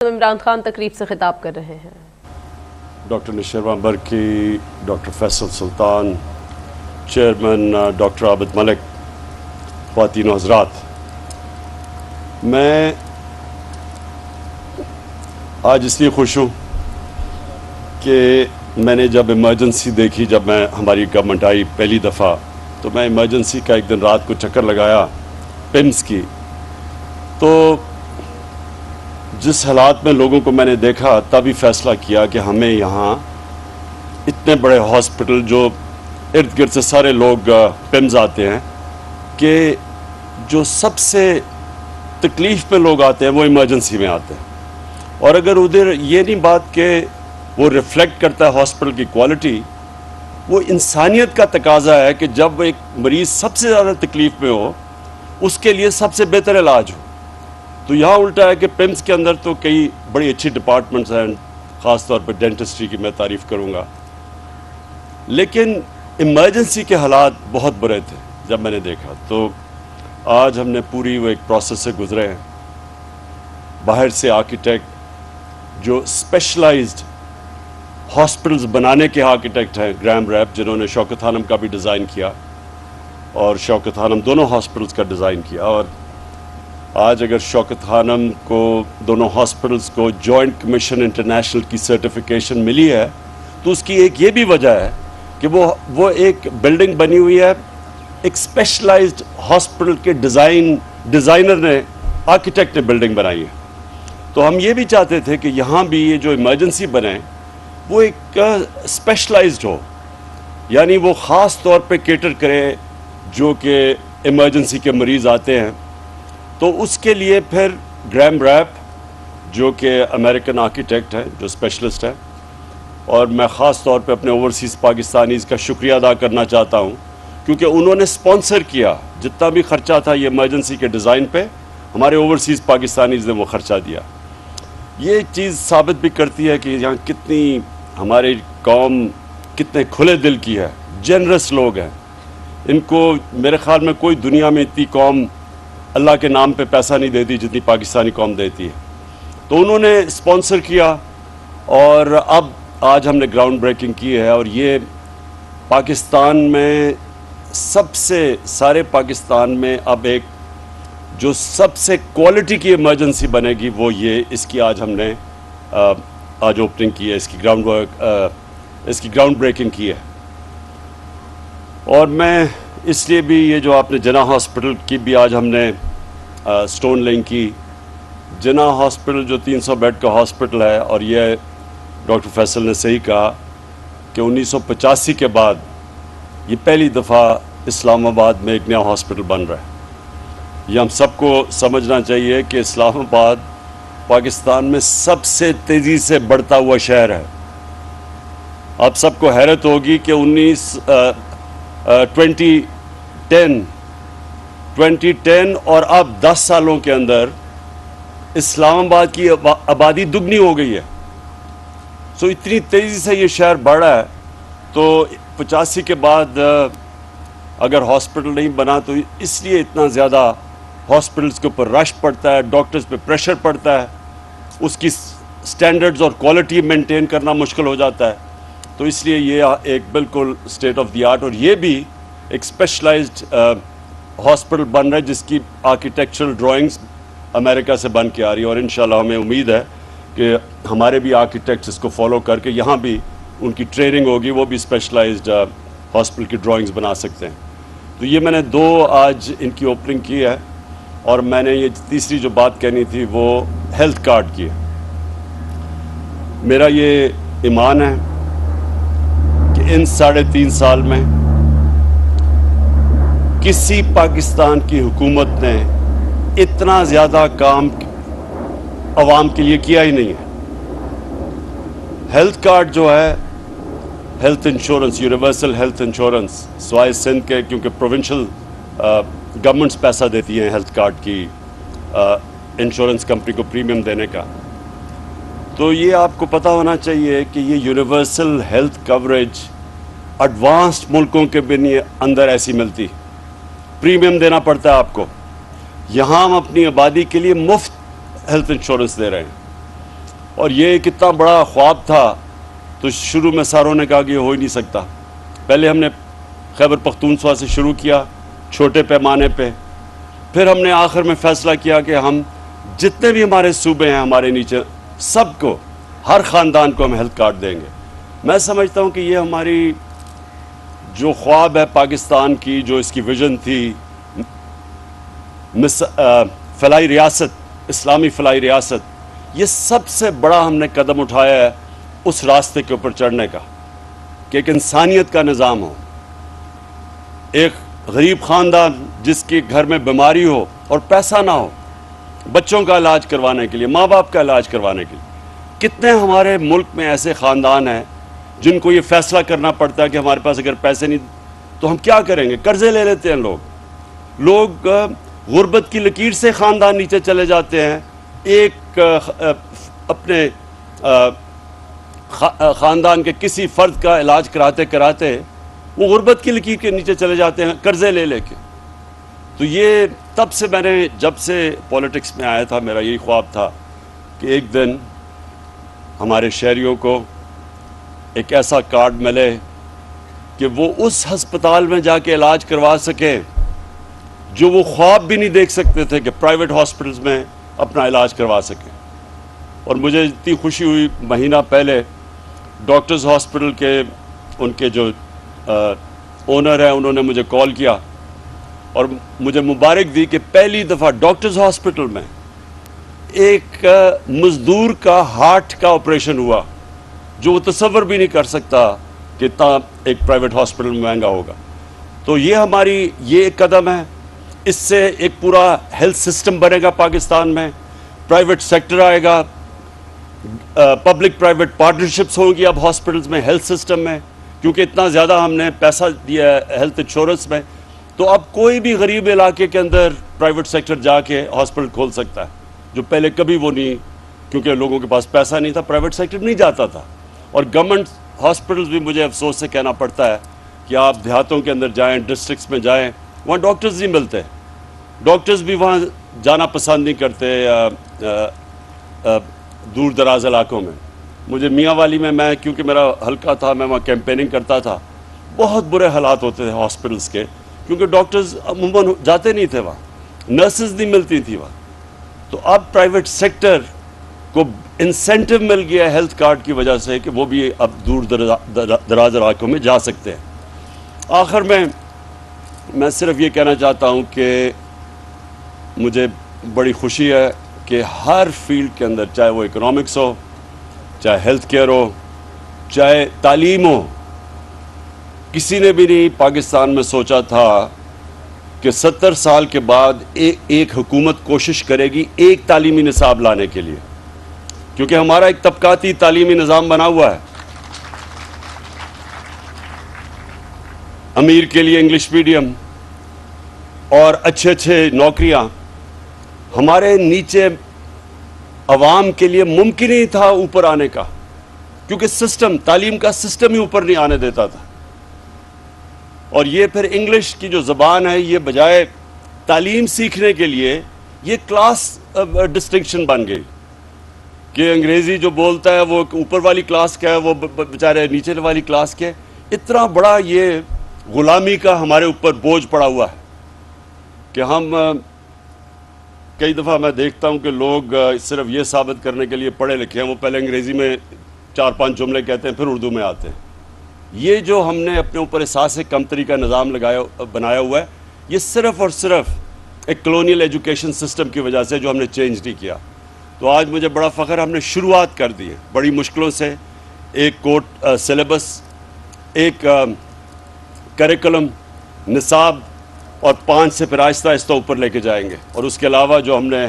عمران خان تقریب سے خطاب کر رہے ہیں۔ ڈاکٹر نشیروان برکی، ڈاکٹر فیصل سلطان، چیئرمین ڈاکٹر عابد ملک، خواتین و حضرات، میں آج اس لیے خوش ہوں کہ میں نے جب ایمرجنسی دیکھی، جب میں ہماری گورنمنٹ آئی پہلی دفعہ، تو میں ایمرجنسی کا ایک دن رات کو چکر لگایا پمس کی، تو جس حالات میں لوگوں کو میں نے دیکھا تبھی فیصلہ کیا کہ ہمیں یہاں اتنے بڑے ہاسپٹل جو ارد گرد سے سارے لوگ پمز آتے ہیں، کہ جو سب سے تکلیف میں لوگ آتے ہیں وہ ایمرجنسی میں آتے ہیں، اور اگر ادھر یہ نہیں بات کہ وہ ریفلیکٹ کرتا ہے ہاسپٹل کی کوالٹی، وہ انسانیت کا تقاضا ہے کہ جب ایک مریض سب سے زیادہ تکلیف میں ہو اس کے لیے سب سے بہتر علاج ہو۔ تو یہاں الٹا ہے کہ پمس کے اندر تو کئی بڑی اچھی ڈپارٹمنٹس ہیں، خاص طور پر ڈینٹسٹری کی میں تعریف کروں گا، لیکن ایمرجنسی کے حالات بہت برے تھے جب میں نے دیکھا۔ تو آج ہم نے پوری وہ ایک پروسیس سے گزرے ہیں، باہر سے آرکیٹیکٹ جو اسپیشلائزڈ ہاسپٹلز بنانے کے آرکیٹیکٹ ہیں، گرام ریپ، جنہوں نے شوکت خانم کا بھی ڈیزائن کیا اور شوکت خانم دونوں ہاسپٹلز کا ڈیزائن کیا، اور آج اگر شوکت خانم کو دونوں ہاسپٹلز کو جوائنٹ کمیشن انٹرنیشنل کی سرٹیفیکیشن ملی ہے، تو اس کی ایک یہ بھی وجہ ہے کہ وہ ایک بلڈنگ بنی ہوئی ہے، ایک اسپیشلائزڈ ہاسپٹل کے ڈیزائنر نے، آرکیٹیکٹ نے بلڈنگ بنائی ہے۔ تو ہم یہ بھی چاہتے تھے کہ یہاں بھی یہ جو ایمرجنسی بنے وہ ایک اسپیشلائزڈ ہو، یعنی وہ خاص طور پہ کیٹر کرے جو کہ ایمرجنسی کے مریض آتے ہیں۔ تو اس کے لیے پھر گرام ریپ جو کہ امریکن آرکیٹیکٹ ہے، جو اسپیشلسٹ ہے، اور میں خاص طور پہ اپنے اوورسیز پاکستانیز کا شکریہ ادا کرنا چاہتا ہوں، کیونکہ انہوں نے سپانسر کیا، جتنا بھی خرچہ تھا یہ ایمرجنسی کے ڈیزائن پہ ہمارے اوورسیز پاکستانیز نے وہ خرچہ دیا۔ یہ ایک چیز ثابت بھی کرتی ہے کہ یہاں کتنی ہماری قوم کتنے کھلے دل کی ہے، جنرس لوگ ہیں۔ ان کو میرے خیال میں کوئی دنیا میں اتنی قوم اللہ کے نام پہ پیسہ نہیں دیتی جتنی پاکستانی قوم دیتی ہے۔ تو انہوں نے اسپانسر کیا، اور اب آج ہم نے گراؤنڈ بریکنگ کی ہے، اور یہ پاکستان میں سب سے سارے پاکستان میں اب ایک جو سب سے کوالٹی کی ایمرجنسی بنے گی وہ یہ، اس کی آج ہم نے آج اوپننگ کی ہے، اس کی گراؤنڈ بریکنگ کی ہے۔ اور میں اس لیے بھی یہ جو آپ نے جناح ہاسپٹل کی بھی آج ہم نے سٹون لینگ کی، جناح ہاسپٹل جو 300 بیڈ کا ہاسپٹل ہے، اور یہ ڈاکٹر فیصل نے صحیح کہا کہ 1985 کے بعد یہ پہلی دفعہ اسلام آباد میں ایک نیا ہاسپٹل بن رہا ہے۔ یہ ہم سب کو سمجھنا چاہیے کہ اسلام آباد پاکستان میں سب سے تیزی سے بڑھتا ہوا شہر ہے۔ آپ سب کو حیرت ہوگی کہ 2010 اور اب 10 سالوں کے اندر اسلام آباد کی آبادی دگنی ہو گئی ہے۔ سو اتنی تیزی سے یہ شہر بڑھ رہا ہے، تو 85 کے بعد اگر ہاسپٹل نہیں بنا تو اس لیے اتنا زیادہ ہاسپٹلس کے اوپر رش پڑتا ہے، ڈاکٹرز پہ پریشر پڑتا ہے، اس کی سٹینڈرڈز اور کوالٹی مینٹین کرنا مشکل ہو جاتا ہے۔ تو اس لیے یہ ایک بالکل اسٹیٹ آف دی آرٹ، اور یہ بھی ایک اسپیشلائزڈ ہاسپٹل بن رہا ہے جس کی آرکیٹیکچرل ڈرائنگز امریکہ سے بن کے آ رہی ہے، اور انشاءاللہ ہمیں امید ہے کہ ہمارے بھی آرکیٹیکٹس اس کو فالو کر کے یہاں بھی ان کی ٹریننگ ہوگی، وہ بھی اسپیشلائزڈ ہاسپٹل کی ڈرائنگز بنا سکتے ہیں۔ تو یہ میں نے 2 آج ان کی اوپننگ کی ہے، اور میں نے یہ تیسری جو بات کہنی تھی وہ ہیلتھ کارڈ کی ہے۔ میرا یہ ایمان ہے کہ ان 3.5 سال میں کسی پاکستان کی حکومت نے اتنا زیادہ کام عوام کے لیے کیا ہی نہیں ہے۔ ہیلتھ کارڈ جو ہے، health insurance, universal health insurance, سوائے سندھ کے، کیونکہ پروونشل گورنمنٹس پیسہ دیتی ہیں ہیلتھ کارڈ کی انشورنس کمپنی کو پریمیم دینے کا، تو یہ آپ کو پتہ ہونا چاہیے کہ یہ یونیورسل ہیلتھ کوریج ایڈوانسڈ ملکوں کے بھی اندر ایسی ملتی، پریمیم دینا پڑتا ہے آپ کو۔ یہاں ہم اپنی آبادی کے لیے مفت ہیلتھ انشورنس دے رہے ہیں، اور یہ کتنا بڑا خواب تھا، تو شروع میں ساروں نے کہا کہ یہ ہو ہی نہیں سکتا. پہلے ہم نے خیبر پختونخوا سے شروع کیا چھوٹے پیمانے پہ، پھر ہم نے آخر میں فیصلہ کیا کہ ہم جتنے بھی ہمارے صوبے ہیں ہمارے نیچے، سب کو، ہر خاندان کو ہم ہیلتھ کارڈ دیں گے. میں سمجھتا ہوں کہ یہ ہماری جو خواب ہے پاکستان کی، جو اس کی ویژن تھی، فلاحی ریاست، اسلامی فلاحی ریاست، یہ سب سے بڑا ہم نے قدم اٹھایا ہے اس راستے کے اوپر چڑھنے کا، کہ ایک انسانیت کا نظام ہو. ایک غریب خاندان جس کے گھر میں بیماری ہو اور پیسہ نہ ہو بچوں کا علاج کروانے کے لیے، ماں باپ کا علاج کروانے کے لیے. کتنے ہمارے ملک میں ایسے خاندان ہیں جن کو یہ فیصلہ کرنا پڑتا ہے کہ ہمارے پاس اگر پیسے نہیں تو ہم کیا کریں گے، قرضے لے لیتے ہیں لوگ. غربت کی لکیر سے خاندان نیچے چلے جاتے ہیں. ایک اپنے خاندان کے کسی فرد کا علاج کراتے کراتے وہ غربت کی لکیر کے نیچے چلے جاتے ہیں قرضے لے لے کے. تو یہ تب سے میں نے جب سے پولیٹکس میں آیا تھا میرا یہی خواب تھا کہ ایک دن ہمارے شہریوں کو ایک ایسا کارڈ ملے کہ وہ اس ہسپتال میں جا کے علاج کروا سکیں جو وہ خواب بھی نہیں دیکھ سکتے تھے کہ پرائیویٹ ہاسپٹلز میں اپنا علاج کروا سکیں. اور مجھے اتنی خوشی ہوئی، مہینہ پہلے ڈاکٹرز ہاسپٹل کے ان کے جو اونر ہیں انہوں نے مجھے کال کیا اور مجھے مبارک دی کہ پہلی دفعہ ڈاکٹرز ہاسپٹل میں ایک مزدور کا ہارٹ کا آپریشن ہوا جو وہ تصور بھی نہیں کر سکتا کہ اتنا ایک پرائیویٹ ہاسپٹل میں مہنگا ہوگا. تو یہ ہماری یہ ایک قدم ہے. اس سے ایک پورا ہیلتھ سسٹم بنے گا پاکستان میں، پرائیویٹ سیکٹر آئے گا، پبلک پرائیویٹ پارٹنرشپس ہوں گی اب ہاسپٹلز میں، ہیلتھ سسٹم میں، کیونکہ اتنا زیادہ ہم نے پیسہ دیا ہے ہیلتھ انشورنس میں. تو اب کوئی بھی غریب علاقے کے اندر پرائیویٹ سیکٹر جا کے ہاسپٹل کھول سکتا ہے، جو پہلے کبھی وہ نہیں، کیونکہ لوگوں کے پاس پیسہ نہیں تھا، پرائیویٹ سیکٹر نہیں جاتا تھا. اور گورنمنٹ ہاسپٹلز بھی مجھے افسوس سے کہنا پڑتا ہے کہ آپ دیہاتوں کے اندر جائیں، ڈسٹرکٹس میں جائیں، وہاں ڈاکٹرز نہیں ملتے. ڈاکٹرز بھی وہاں جانا پسند نہیں کرتے دور دراز علاقوں میں. مجھے میاں والی میں کیونکہ میرا حلقہ تھا، میں وہاں کیمپیننگ کرتا تھا، بہت برے حالات ہوتے تھے ہاسپٹلز کے، کیونکہ ڈاکٹرز عموماً جاتے نہیں تھے وہاں، نرسز نہیں ملتی تھی وہاں. تو اب پرائیویٹ سیکٹر کو انسینٹو مل گیا ہیلتھ کارڈ کی وجہ سے کہ وہ بھی اب دور دراز علاقوں میں جا سکتے ہیں. آخر میں صرف یہ کہنا چاہتا ہوں کہ مجھے بڑی خوشی ہے کہ ہر فیلڈ کے اندر، چاہے وہ اکنامکس ہو، چاہے ہیلتھ کیئر ہو، چاہے تعلیم ہو، کسی نے بھی نہیں پاکستان میں سوچا تھا کہ 70 سال کے بعد ایک حکومت کوشش کرے گی ایک تعلیمی نصاب لانے کے لیے، کیونکہ ہمارا ایک طبقاتی تعلیمی نظام بنا ہوا ہے. امیر کے لیے انگلش میڈیم اور اچھے نوکریاں، ہمارے نیچے عوام کے لیے ممکن ہی تھا اوپر آنے کا، کیونکہ سسٹم، تعلیم کا سسٹم ہی اوپر نہیں آنے دیتا تھا. اور یہ پھر انگلش کی جو زبان ہے، یہ بجائے تعلیم سیکھنے کے لیے یہ کلاس ڈسٹنکشن بن گئی کہ انگریزی جو بولتا ہے وہ اوپر والی کلاس کا ہے، وہ بیچارے نیچے والی کلاس کے. اتنا بڑا یہ غلامی کا ہمارے اوپر بوجھ پڑا ہوا ہے کہ ہم کئی دفعہ میں دیکھتا ہوں کہ لوگ صرف یہ ثابت کرنے کے لیے پڑھے لکھے ہیں، وہ پہلے انگریزی میں 4-5 جملے کہتے ہیں پھر اردو میں آتے ہیں. یہ جو ہم نے اپنے اوپر احساس کمتری کا نظام بنایا ہوا ہے، یہ صرف اور صرف ایک کلونیل ایجوکیشن سسٹم کی وجہ سے جو ہم نے چینج نہیں کیا. تو آج مجھے بڑا فخر، ہم نے شروعات کر دی ہے بڑی مشکلوں سے. ایک سلیبس، ایک کریکولم، نصاب، اور 5 سے پھر آہستہ آہستہ اوپر لے کے جائیں گے. اور اس کے علاوہ جو ہم نے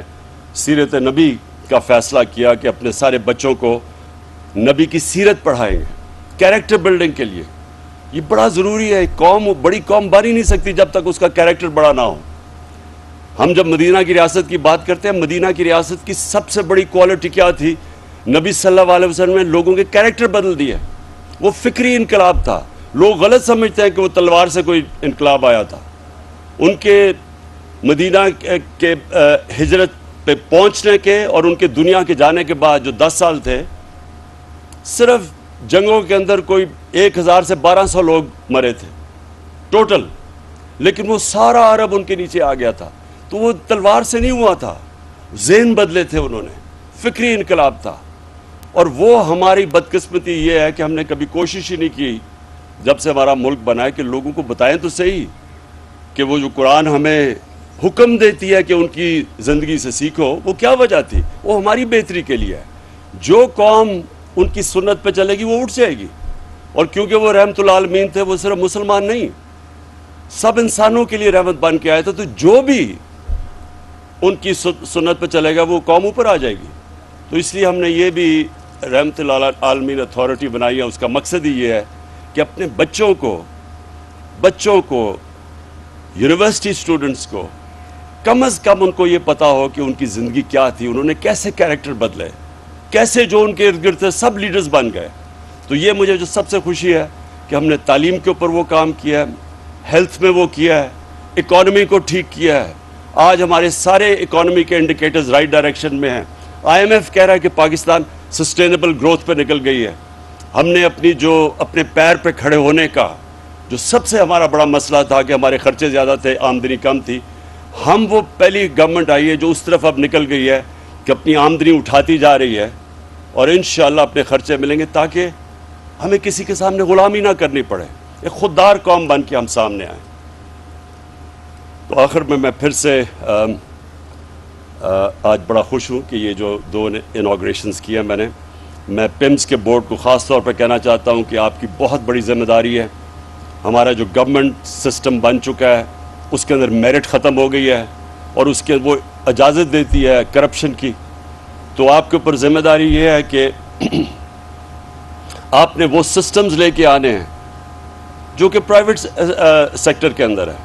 سیرت نبی کا فیصلہ کیا کہ اپنے سارے بچوں کو نبی کی سیرت پڑھائیں گے کیریکٹر بلڈنگ کے لیے. یہ بڑا ضروری ہے. بڑی قوم بن ہی نہیں سکتی جب تک اس کا کیریکٹر بڑا نہ ہو. ہم جب مدینہ کی ریاست کی بات کرتے ہیں، مدینہ کی ریاست کی سب سے بڑی کوالٹی کیا تھی؟ نبی صلی اللہ علیہ وسلم نے لوگوں کے کیریکٹر بدل دیے. وہ فکری انقلاب تھا. لوگ غلط سمجھتے ہیں کہ وہ تلوار سے کوئی انقلاب آیا تھا. ان کے مدینہ کے ہجرت پہ پہنچنے کے اور ان کے دنیا کے جانے کے بعد جو 10 سال تھے، صرف جنگوں کے اندر کوئی 1000 سے 1200 لوگ مرے تھے ٹوٹل، لیکن وہ سارا عرب ان کے نیچے آ گیا تھا. تو وہ تلوار سے نہیں ہوا تھا، ذہن بدلے تھے انہوں نے، فکری انقلاب تھا. اور وہ ہماری بدقسمتی یہ ہے کہ ہم نے کبھی کوشش ہی نہیں کی جب سے ہمارا ملک بنا ہے کہ لوگوں کو بتائیں تو صحیح کہ وہ جو قرآن ہمیں حکم دیتی ہے کہ ان کی زندگی سے سیکھو، وہ کیا وجہ تھی؟ وہ ہماری بہتری کے لیے ہے. جو قوم ان کی سنت پہ چلے گی وہ اٹھ جائے گی. اور کیونکہ وہ رحمت العالمین تھے، وہ صرف مسلمان نہیں، سب انسانوں کے لیے رحمت بن کے آئے تھے. تو جو بھی ان کی سنت پہ چلے گا وہ قوم اوپر آ جائے گی. تو اس لیے ہم نے یہ بھی رحمت العالمین اتھارٹی بنائی ہے. اس کا مقصد ہی یہ ہے کہ اپنے بچوں کو یونیورسٹی اسٹوڈنٹس کو کم از کم ان کو یہ پتا ہو کہ ان کی زندگی کیا تھی، انہوں نے کیسے کیریکٹر بدلے، کیسے جو ان کے ارد گرد تھے سب لیڈرز بن گئے. تو یہ مجھے جو سب سے خوشی ہے کہ ہم نے تعلیم کے اوپر وہ کام کیا ہے، ہیلتھ میں وہ کیا ہے، اکانومی کو ٹھیک کیا ہے. آج ہمارے سارے اکانومی کے انڈیکیٹرز رائٹ ڈائریکشن میں ہیں. IMF کہہ رہا ہے کہ پاکستان سسٹینیبل گروتھ پہ نکل گئی ہے. ہم نے اپنے پیر پہ کھڑے ہونے کا جو سب سے ہمارا بڑا مسئلہ تھا کہ ہمارے خرچے زیادہ تھے، آمدنی کم تھی، ہم وہ پہلی گورنمنٹ آئی ہے جو اس طرف اب نکل گئی ہے کہ اپنی آمدنی اٹھاتی جا رہی ہے اور انشاءاللہ اپنے خرچے ملیں گے تاکہ ہمیں کسی کے سامنے غلامی نہ کرنی پڑے، ایک خوددار قوم بن کے ہم سامنے آئیں. تو آخر میں پھر سے آج بڑا خوش ہوں کہ یہ جو 2 انوگریشنز کیا میں پمز کے بورڈ کو خاص طور پر کہنا چاہتا ہوں کہ آپ کی بہت بڑی ذمہ داری ہے. ہمارا جو گورنمنٹ سسٹم بن چکا ہے اس کے اندر میرٹ ختم ہو گئی ہے اور اس کے وہ اجازت دیتی ہے کرپشن کی. تو آپ کے اوپر ذمہ داری یہ ہے کہ آپ نے وہ سسٹمز لے کے آنے ہیں جو کہ پرائیویٹ سیکٹر کے اندر ہے.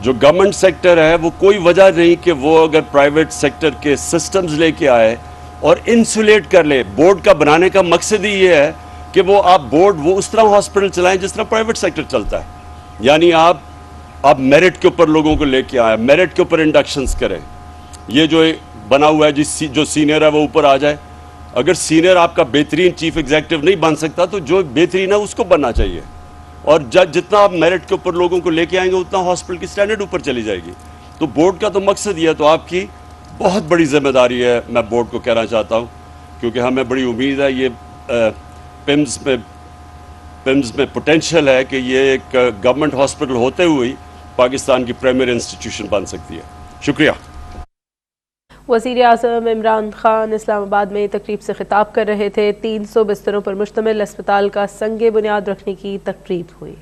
جو گورنمنٹ سیکٹر ہے وہ کوئی وجہ نہیں کہ وہ اگر پرائیویٹ سیکٹر کے سسٹمز لے کے آئے اور انسولیٹ کر لے. بورڈ کا بنانے کا مقصد ہی یہ ہے کہ وہ وہ اس طرح ہاسپٹل چلائیں جس طرح پرائیویٹ سیکٹر چلتا ہے. یعنی آپ میرٹ کے اوپر لوگوں کو لے کے آئیں، میرٹ کے اوپر انڈکشنز کریں. یہ جو بنا ہوا ہے جو سینئر ہے وہ اوپر آ جائے. اگر سینئر آپ کا بہترین چیف ایگزیکٹو نہیں بن سکتا تو جو بہترین ہے اس کو بننا چاہیے. اور جتنا آپ میرٹ کے اوپر لوگوں کو لے کے آئیں گے اتنا ہاسپٹل کی سٹینڈرڈ اوپر چلی جائے گی. تو بورڈ کا تو مقصد یہ ہے. تو آپ کی بہت بڑی ذمہ داری ہے، میں بورڈ کو کہنا چاہتا ہوں، کیونکہ ہمیں بڑی امید ہے یہ پمز میں پوٹینشیل ہے کہ یہ ایک گورنمنٹ ہاسپٹل ہوتے ہوئے پاکستان کی پرائمری انسٹیٹیوشن بن سکتی ہے. شکریہ. وزیر اعظم عمران خان اسلام آباد میں تقریب سے خطاب کر رہے تھے. 300 بستروں پر مشتمل اسپتال کا سنگ بنیاد رکھنے کی تقریب ہوئی.